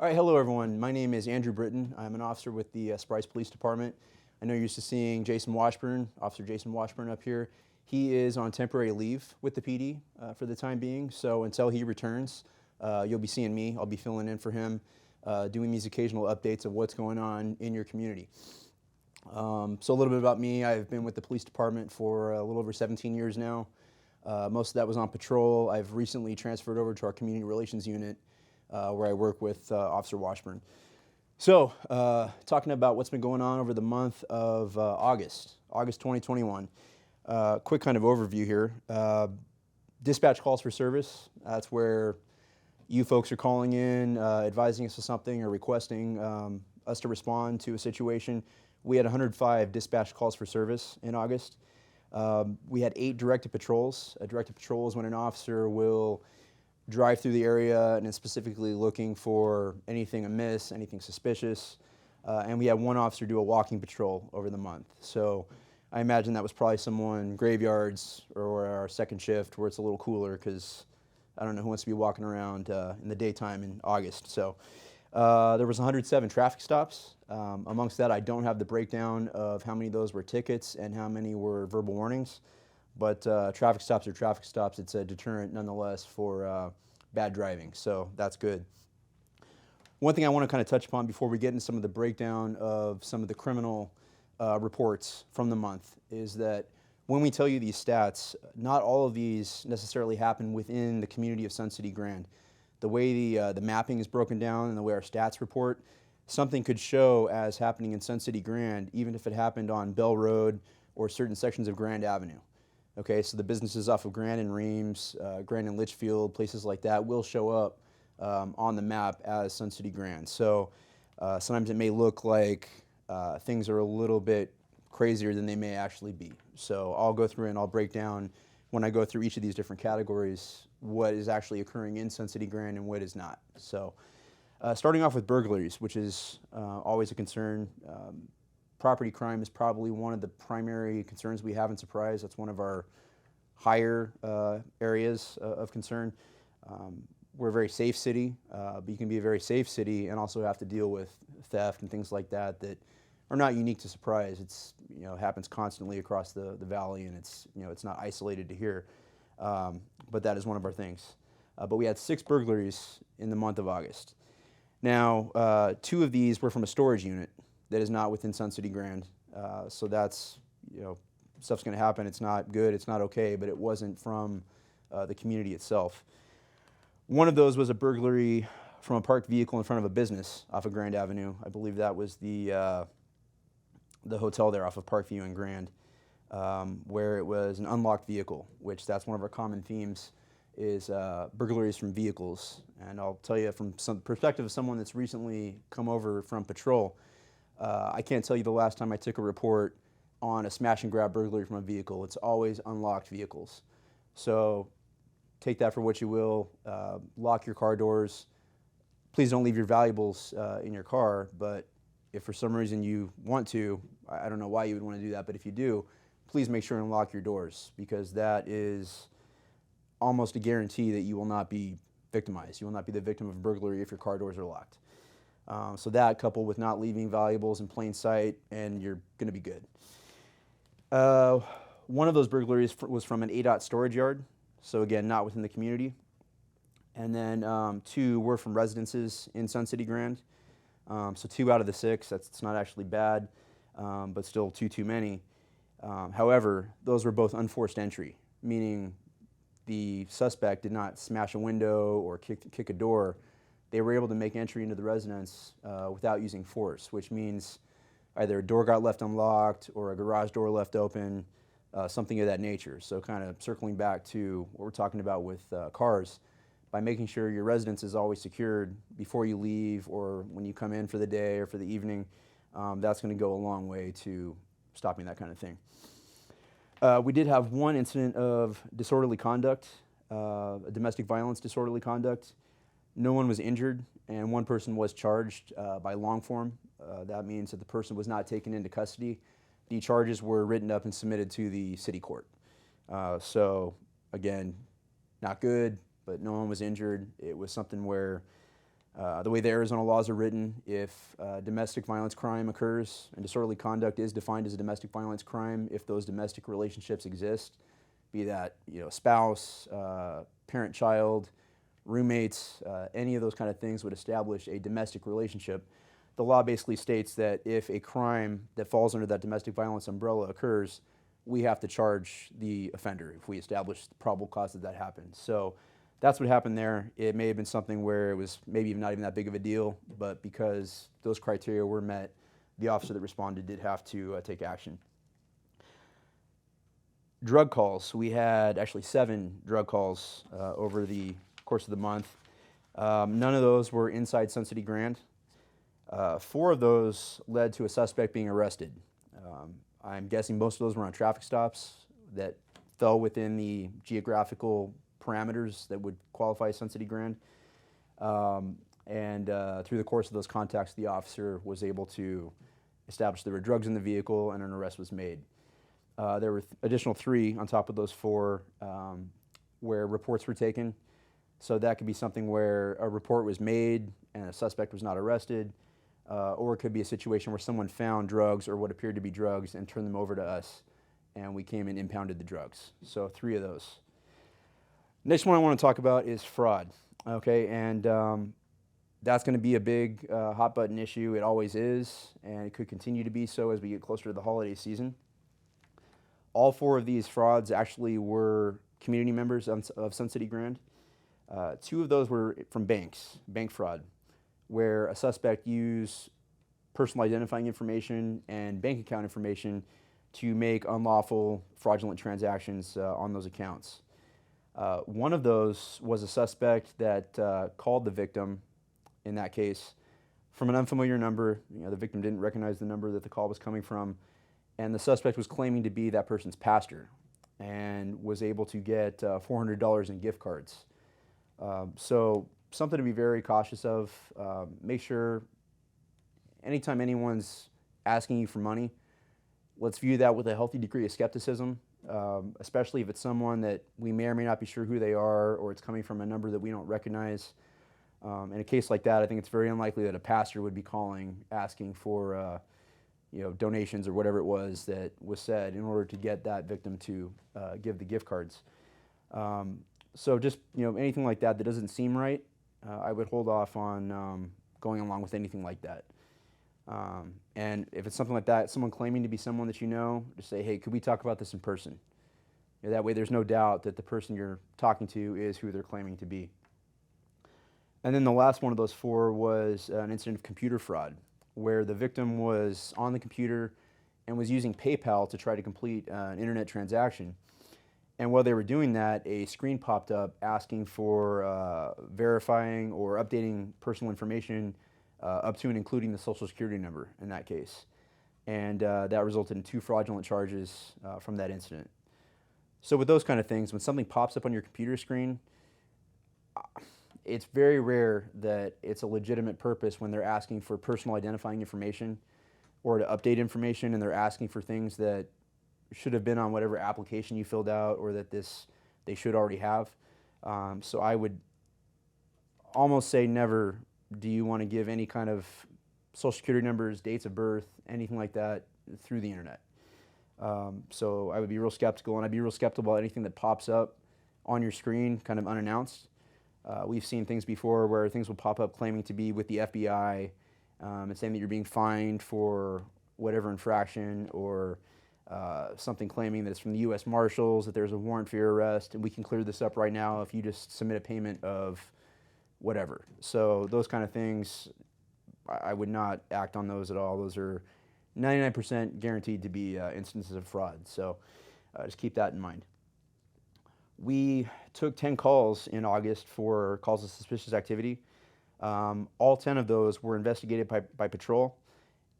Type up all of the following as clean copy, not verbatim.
All right, hello everyone. My name is Andrew Brittin. I'm an officer with the Sprice Police Department. I know you're used to seeing Jason Washburn, Officer Jason Washburn up here. He is on temporary leave with the PD for the time being, so until he returns, you'll be seeing me. I'll be filling in for him, doing these occasional updates of what's going on in your community. So a little bit about me. I've been with the police department for a little over 17 years now. Most of that was on patrol. I've recently transferred over to our community relations unit, where I work with Officer Washburn. So, talking about what's been going on over the month of August 2021. Quick kind of overview here. Dispatch calls for service. That's where you folks are calling in, advising us of something or requesting us to respond to a situation. We had 105 dispatch calls for service in August. We had 8 directed patrols. A directed patrol is when an officer will drive through the area and is specifically looking for anything amiss, anything suspicious. And we had 1 officer do a walking patrol over the month. So I imagine that was probably someone graveyards or our second shift where it's a little cooler because I don't know who wants to be walking around in the daytime in August. So there was 107 traffic stops. Amongst that, I don't have the breakdown of how many of those were tickets and how many were verbal warnings. But traffic stops are traffic stops. It's a deterrent nonetheless for bad driving, so that's good. One thing I want to kind of touch upon before we get into some of the breakdown of some of the criminal reports from the month is that when we tell you these stats, not all of these necessarily happen within the community of Sun City Grand. The way the mapping is broken down and the way our stats report, something could show as happening in Sun City Grand even if it happened on Bell Road or certain sections of Grand Avenue. Okay, so the businesses off of Grand and Reams, Grand and Litchfield, places like that will show up on the map as Sun City Grand. So sometimes it may look like things are a little bit crazier than they may actually be. So I'll go through and I'll break down when I go through each of these different categories what is actually occurring in Sun City Grand and what is not. So starting off with burglaries, which is always a concern. Property crime is probably one of the primary concerns we have in Surprise. That's one of our higher areas of concern. We're a very safe city, but you can be a very safe city and also have to deal with theft and things like that that are not unique to Surprise. It's happens constantly across the valley, and it's it's not isolated to here. But that is one of our things. But we had 6 burglaries in the month of August. Now, 2 of these were from a storage unit that is not within Sun City Grand. So that's, stuff's gonna happen. It's not good, it's not okay, but it wasn't from the community itself. One of those was a burglary from a parked vehicle in front of a business off of Grand Avenue. I believe that was the hotel there off of Parkview and Grand, where it was an unlocked vehicle, which that's one of our common themes is burglaries from vehicles. And I'll tell you from some perspective of someone that's recently come over from patrol, I can't tell you the last time I took a report on a smash and grab burglary from a vehicle. It's always unlocked vehicles. So take that for what you will. Lock your car doors. Please don't leave your valuables in your car, but if for some reason you want to, I don't know why you would want to do that, but if you do, please make sure and lock your doors because that is almost a guarantee that you will not be victimized. You will not be the victim of a burglary if your car doors are locked. So that coupled with not leaving valuables in plain sight, and you're going to be good. One of those burglaries was from an ADOT storage yard, so again, not within the community. And then 2 were from residences in Sun City Grand. So 2 out of the 6, that's not actually bad, but still 2 too many. However, those were both unforced entry, meaning the suspect did not smash a window or kick a door. They were able to make entry into the residence without using force, which means either a door got left unlocked or a garage door left open, something of that nature. So kind of circling back to what we're talking about with cars, by making sure your residence is always secured before you leave or when you come in for the day or for the evening, that's going to go a long way to stopping that kind of thing. We did have 1 incident of disorderly conduct, a domestic violence disorderly conduct. No one was injured, and 1 person was charged by long form. That means that the person was not taken into custody. The charges were written up and submitted to the city court. So again, not good, but no one was injured. It was something where The way the Arizona laws are written, if domestic violence crime occurs, and disorderly conduct is defined as a domestic violence crime if those domestic relationships exist, be that spouse, parent-child, roommates, any of those kind of things would establish a domestic relationship. The law basically states that if a crime that falls under that domestic violence umbrella occurs, we have to charge the offender if we establish the probable cause that happened. So that's what happened there. It may have been something where it was maybe not even that big of a deal, but because those criteria were met, the officer that responded did have to take action. Drug calls. We had actually 7 drug calls over the course of the month. None of those were inside Sun City Grand. 4 of those led to a suspect being arrested. I'm guessing most of those were on traffic stops that fell within the geographical parameters that would qualify Sun City Grand. Through the course of those contacts, the officer was able to establish there were drugs in the vehicle and an arrest was made. There were additional 3 on top of those 4 where reports were taken. So that could be something where a report was made and a suspect was not arrested, or it could be a situation where someone found drugs or what appeared to be drugs and turned them over to us, and we came and impounded the drugs. So 3 of those. Next one I want to talk about is fraud. Okay, and that's going to be a big hot button issue. It always is, and it could continue to be so as we get closer to the holiday season. All 4 of these frauds actually were community members of Sun City Grand. 2 of those were from banks, bank fraud, where a suspect used personal identifying information and bank account information to make unlawful fraudulent transactions on those accounts. One of those was a suspect that called the victim, in that case, from an unfamiliar number. The victim didn't recognize the number that the call was coming from, and the suspect was claiming to be that person's pastor and was able to get $400 in gift cards. So something to be very cautious of. Make sure anytime anyone's asking you for money, let's view that with a healthy degree of skepticism, especially if it's someone that we may or may not be sure who they are, or it's coming from a number that we don't recognize. In a case like that, I think it's very unlikely that a pastor would be calling asking for donations or whatever it was that was said in order to get that victim to give the gift cards. So just anything like that doesn't seem right, I would hold off on going along with anything like that. And if it's something like that, someone claiming to be someone that you know, just say, hey, could we talk about this in person? That way there's no doubt that the person you're talking to is who they're claiming to be. And then the last one of those 4 was an incident of computer fraud, where the victim was on the computer and was using PayPal to try to complete an internet transaction. And while they were doing that, a screen popped up asking for verifying or updating personal information up to and including the Social Security number in that case. And that resulted in 2 fraudulent charges from that incident. So with those kind of things, when something pops up on your computer screen, it's very rare that it's a legitimate purpose when they're asking for personal identifying information or to update information, and they're asking for things that should have been on whatever application you filled out or that they should already have. So I would almost say never do you want to give any kind of Social Security numbers, dates of birth, anything like that through the internet. So I would be real skeptical, and I'd be real skeptical about anything that pops up on your screen kind of unannounced. We've seen things before where things will pop up claiming to be with the FBI and saying that you're being fined for whatever infraction, or something claiming that it's from the U.S. Marshals, that there's a warrant for your arrest, and we can clear this up right now if you just submit a payment of whatever. So those kind of things, I would not act on those at all. Those are 99% guaranteed to be instances of fraud. So just keep that in mind. We took 10 calls in August for calls of suspicious activity. All 10 of those were investigated by patrol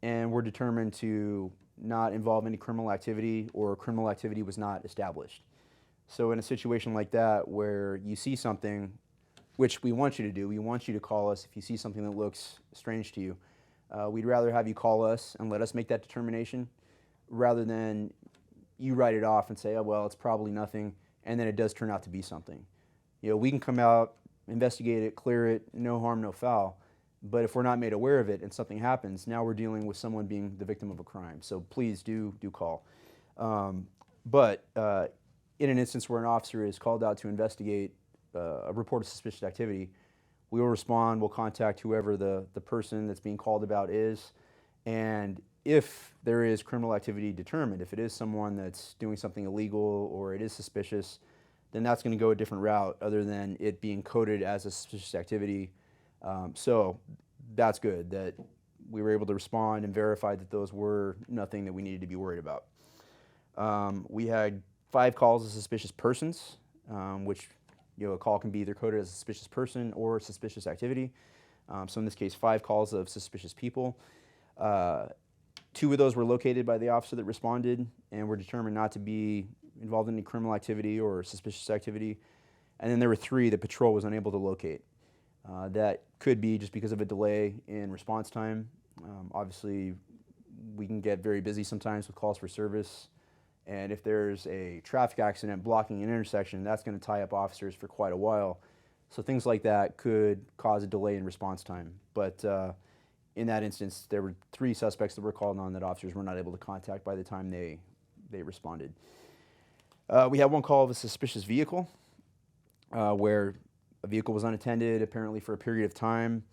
and were determined to not involve any criminal activity, or criminal activity was not established. So in a situation like that where you see something, which we want you to do, we want you to call us if you see something that looks strange to you. We'd rather have you call us and let us make that determination rather than you write it off and say, oh, well, it's probably nothing, and then it does turn out to be something. We can come out, investigate it, clear it, no harm, no foul. But if we're not made aware of it and something happens, now we're dealing with someone being the victim of a crime. So please do call. But in an instance where an officer is called out to investigate a report of suspicious activity, we will respond, we'll contact whoever the person that's being called about is, and if there is criminal activity determined, if it is someone that's doing something illegal or it is suspicious, then that's going to go a different route other than it being coded as a suspicious activity. So that's good that we were able to respond and verify that those were nothing that we needed to be worried about. We had 5 calls of suspicious persons, which a call can be either coded as a suspicious person or suspicious activity. So in this case, 5 calls of suspicious people. 2 of those were located by the officer that responded and were determined not to be involved in any criminal activity or suspicious activity. And then there were 3 that patrol was unable to locate. That could be just because of a delay in response time. Obviously, we can get very busy sometimes with calls for service. And if there's a traffic accident blocking an intersection, that's going to tie up officers for quite a while. So things like that could cause a delay in response time. But in that instance, there were 3 suspects that were called on that officers were not able to contact by the time they responded. We had 1 call of a suspicious vehicle where a vehicle was unattended apparently for a period of time.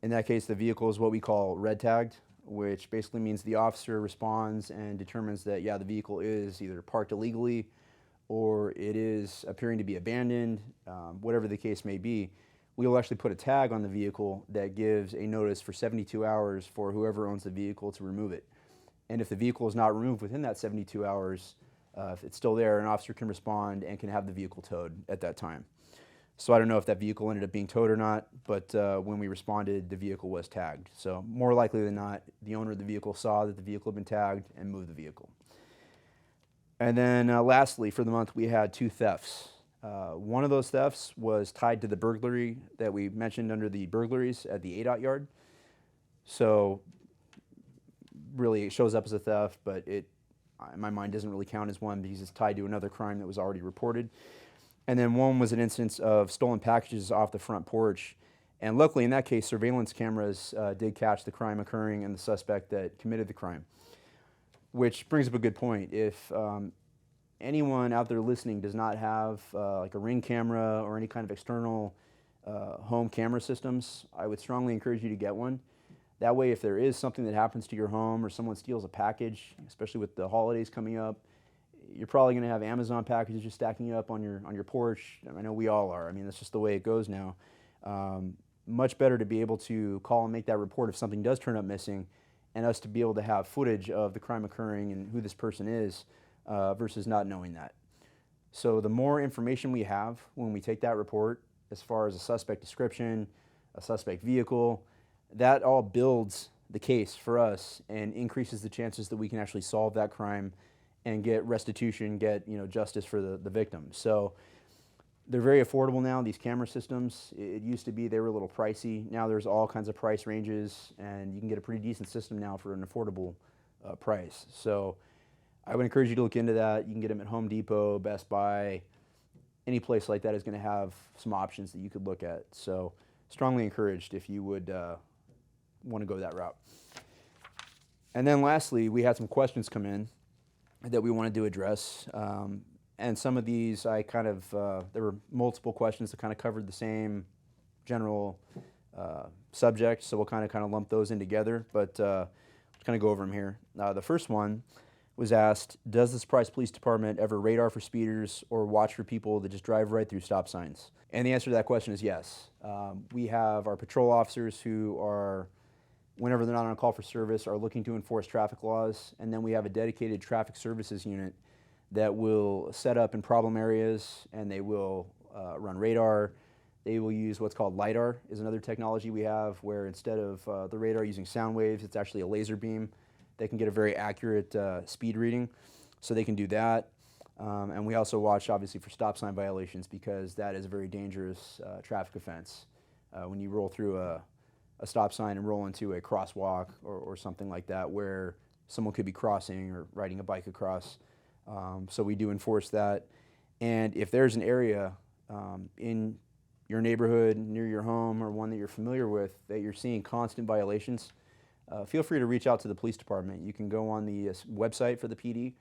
In that case, the vehicle is what we call red tagged, which basically means the officer responds and determines that, yeah, the vehicle is either parked illegally or it is appearing to be abandoned, whatever the case may be. We will actually put a tag on the vehicle that gives a notice for 72 hours for whoever owns the vehicle to remove it. And if the vehicle is not removed within that 72 hours, if it's still there, an officer can respond and can have the vehicle towed at that time. So I don't know if that vehicle ended up being towed or not, but when we responded, the vehicle was tagged. So more likely than not, the owner of the vehicle saw that the vehicle had been tagged and moved the vehicle. And then lastly, for the month, we had 2 thefts. One of those thefts was tied to the burglary that we mentioned under the burglaries at the ADOT yard. So really it shows up as a theft, but it, in my mind, doesn't really count as one because it's tied to another crime that was already reported. And then one was an instance of stolen packages off the front porch. And luckily, in that case, surveillance cameras did catch the crime occurring and the suspect that committed the crime. Which brings up a good point. If anyone out there listening does not have like a Ring camera or any kind of external home camera systems, I would strongly encourage you to get one. That way, if there is something that happens to your home or someone steals a package, especially with the holidays coming up, you're probably going to have Amazon packages just stacking up on your porch. I know we all are. I mean, that's just the way it goes now. Much better to be able to call and make that report if something does turn up missing, and us to be able to have footage of the crime occurring and who this person is versus not knowing that. So the more information we have when we take that report, as far as a suspect description, a suspect vehicle, that all builds the case for us and increases the chances that we can actually solve that crime and get restitution, get justice for the victim. So they're very affordable now, these camera systems. It used to be they were a little pricey. Now there's all kinds of price ranges, and you can get a pretty decent system now for an affordable price. So I would encourage you to look into that. You can get them at Home Depot, Best Buy. Any place like that is going to have some options that you could look at. So strongly encouraged if you would want to go that route. And then lastly, we had some questions come in that we wanted to address. And some of these there were multiple questions that kind of covered the same general subject, so we'll kind of lump those in together, but kind of go over them here. The first one was asked, does the Surprise Police Department ever radar for speeders or watch for people that just drive right through stop signs? And the answer to that question is yes. We have our patrol officers who are, whenever they're not on call for service, are looking to enforce traffic laws, and then we have a dedicated traffic services unit that will set up in problem areas, and they will run radar. They will use what's called LiDAR, is another technology we have, where instead of the radar using sound waves, it's actually a laser beam that can get a very accurate speed reading, so they can do that. And we also watch, obviously, for stop sign violations, because that is a very dangerous traffic offense. When you roll through a stop sign and roll into a crosswalk or something like that, where someone could be crossing or riding a bike across. So we do enforce that. And if there's an area in your neighborhood near your home or one that you're familiar with that you're seeing constant violations, feel free to reach out to the police department. You can go on the website for the PD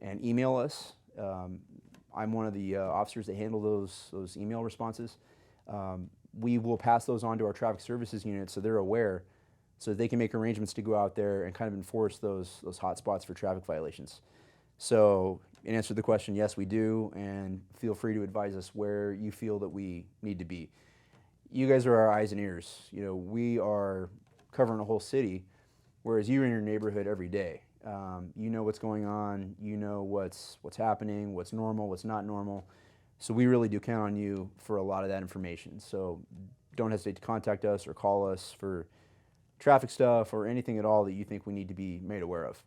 and email us. I'm one of the officers that handle those email responses. We will pass those on to our traffic services unit so they're aware, so they can make arrangements to go out there and kind of enforce those hot spots for traffic violations. So in answer to the question, yes, we do, and feel free to advise us where you feel that we need to be. You guys are our eyes and ears. You know, we are covering a whole city, whereas you're in your neighborhood every day. You know what's going on, you know what's happening, what's normal, what's not normal. So we really do count on you for a lot of that information. So don't hesitate to contact us or call us for traffic stuff or anything at all that you think we need to be made aware of.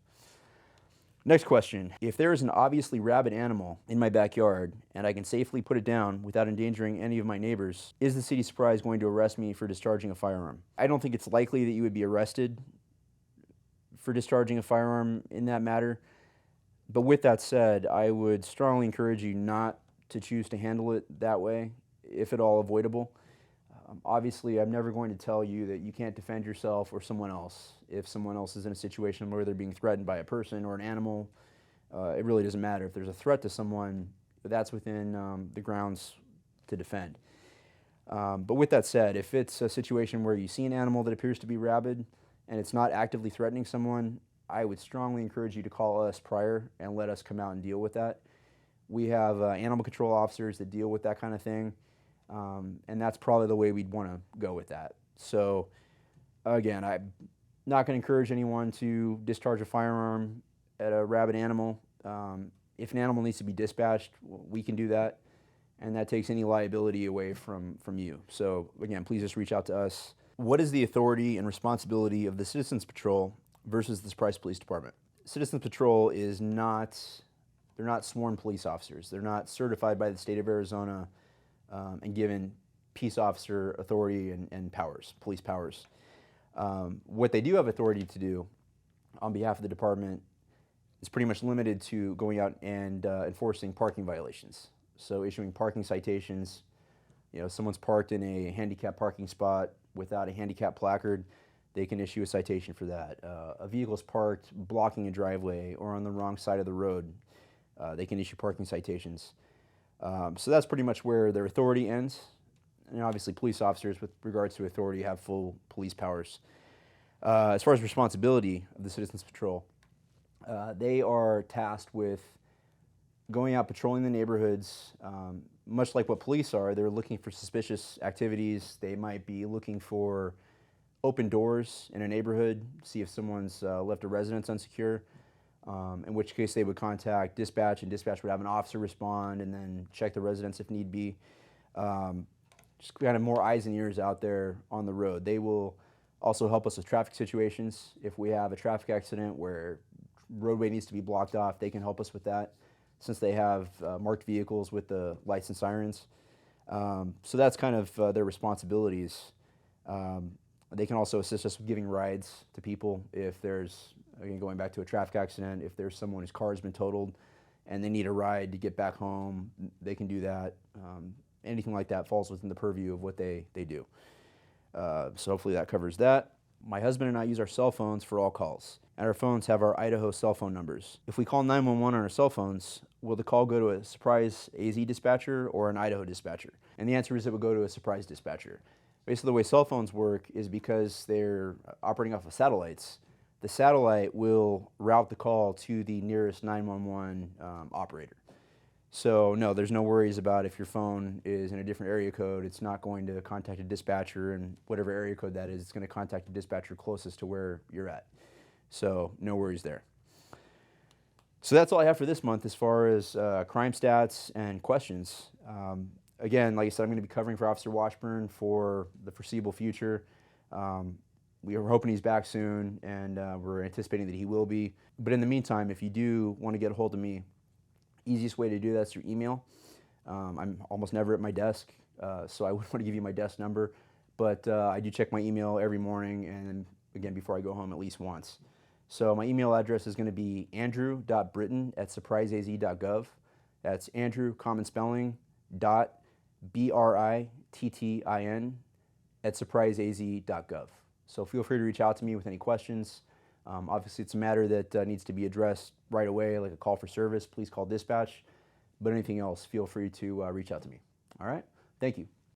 Next question. If there is an obviously rabid animal in my backyard and I can safely put it down without endangering any of my neighbors, is the city of Surprise going to arrest me for discharging a firearm? I don't think it's likely that you would be arrested for discharging a firearm in that matter. But with that said, I would strongly encourage you not to choose to handle it that way, if at all avoidable. Obviously, I'm never going to tell you that you can't defend yourself or someone else. If someone else is in a situation where they're being threatened by a person or an animal, it really doesn't matter. If there's a threat to someone, that's within the grounds to defend. But with that said, if it's a situation where you see an animal that appears to be rabid and it's not actively threatening someone, I would strongly encourage you to call us prior and let us come out and deal with that. We have animal control officers that deal with that kind of thing. And that's probably the way we'd want to go with that. So again, I'm not going to encourage anyone to discharge a firearm at a rabid animal. If an animal needs to be dispatched, we can do that, and that takes any liability away from you. So again, please just reach out to us. What is the authority and responsibility of the Citizens Patrol versus the Surprise Police Department? Citizens Patrol is not, they're not sworn police officers. They're not certified by the state of Arizona and given peace officer authority and powers, police powers. What they do have authority to do on behalf of the department is pretty much limited to going out and enforcing parking violations. So issuing parking citations. You know, if someone's parked in a handicap parking spot without a handicap placard, they can issue a citation for that. A vehicle's parked blocking a driveway or on the wrong side of the road, they can issue parking citations. So that's pretty much where their authority ends. And obviously police officers with regards to authority have full police powers. As far as responsibility of the Citizens Patrol, they are tasked with going out patrolling the neighborhoods, much like what police are. They're looking for suspicious activities. They might be looking for open doors in a neighborhood, see if someone's left a residence unsecure. In which case they would contact dispatch, and dispatch would have an officer respond and then check the residence if need be. Just kind of more eyes and ears out there on the road. They will also help us with traffic situations. If we have a traffic accident where roadway needs to be blocked off, they can help us with that since they have marked vehicles with the lights and sirens. So that's kind of their responsibilities. They can also assist us with giving rides to people if there's, again, going back to a traffic accident, if there's someone whose car has been totaled and they need a ride to get back home, they can do that. Anything like that falls within the purview of what they do. So hopefully that covers that. My husband and I use our cell phones for all calls, and our phones have our Idaho cell phone numbers. If we call 911 on our cell phones, will the call go to a Surprise AZ dispatcher or an Idaho dispatcher? And the answer is it would go to a Surprise dispatcher. Basically, the way cell phones work is because they're operating off of satellites, the satellite will route the call to the nearest 911 operator. So no, there's no worries about if your phone is in a different area code, it's not going to contact a dispatcher, and whatever area code that is, it's going to contact the dispatcher closest to where you're at. So no worries there. So that's all I have for this month as far as crime stats and questions. Again, like I said, I'm going to be covering for Officer Washburn for the foreseeable future. We are hoping he's back soon, and we're anticipating that he will be. But in the meantime, if you do want to get a hold of me, easiest way to do that is through email. I'm almost never at my desk, so I wouldn't want to give you my desk number. But I do check my email every morning, and again, before I go home at least once. So my email address is going to be andrew.brittin@surpriseaz.gov. That's Andrew, common spelling, .brittin surpriseaz.gov. So feel free to reach out to me with any questions. Obviously, it's a matter that needs to be addressed right away, like a call for service. Please call dispatch. But anything else, feel free to reach out to me. All right? Thank you.